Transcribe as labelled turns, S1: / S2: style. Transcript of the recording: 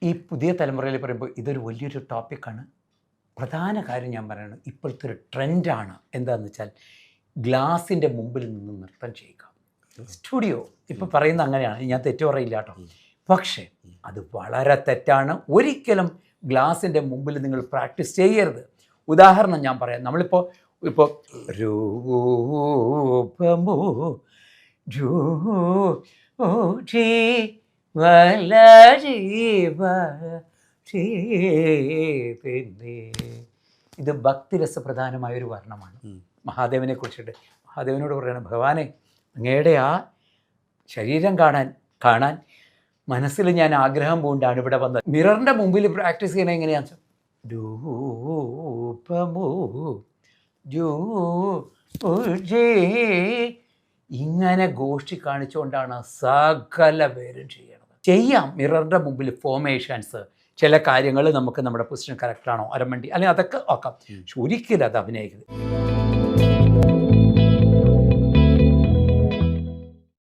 S1: ഈ പുതിയ തലമുറയിൽ പറയുമ്പോൾ ഇതൊരു വലിയൊരു ടോപ്പിക്കാണ്. പ്രധാന കാര്യം ഞാൻ പറയുന്നത് ഇപ്പോഴത്തെ ഒരു ട്രെൻഡാണ്. എന്താണെന്ന് വെച്ചാൽ ഗ്ലാസിൻ്റെ മുമ്പിൽ നിന്ന് നൃത്തം ചെയ്യുക. സ്റ്റുഡിയോ ഇപ്പോൾ പറയുന്നത് അങ്ങനെയാണ്, ഞാൻ തെറ്റു പറയില്ല കേട്ടോ. പക്ഷേ അത് വളരെ തെറ്റാണ്. ഒരിക്കലും ഗ്ലാസിൻ്റെ മുമ്പിൽ നിങ്ങൾ പ്രാക്ടീസ് ചെയ്യരുത്. ഉദാഹരണം ഞാൻ പറയാം. നമ്മളിപ്പോൾ രൂപമോ ഇത് ഭക്തിരസപ്രധാനമായൊരു വർണ്ണമാണ്. മഹാദേവനെ കുറിച്ചിട്ട് മഹാദേവനോട് പറയണം, ഭഗവാനെ അങ്ങയുടെ ആ ശരീരം കാണാൻ മനസ്സിൽ ഞാൻ ആഗ്രഹം പൂണ്ടാണ് ഇവിടെ വന്നത്. മിററിൻ്റെ മുമ്പിൽ പ്രാക്ടീസ് ചെയ്യണത് എങ്ങനെയാണെന്ന് വെച്ചാൽ രൂപമോ ഇങ്ങനെ ഗോഷ്ഠി കാണിച്ചുകൊണ്ടാണ് സകല പേരും ചെയ്യണത്. ചെയ്യാം മിററിൻ്റെ മുമ്പിൽ ഫോമേഷൻസ്, ചില കാര്യങ്ങൾ നമുക്ക് നമ്മുടെ പൊസിഷൻ കറക്റ്റാണോ അരമണ്ടി അല്ലെങ്കിൽ അതൊക്കെ ആക്കാം. ഒരിക്കലും അത് അഭിനയിക്കുന്നത്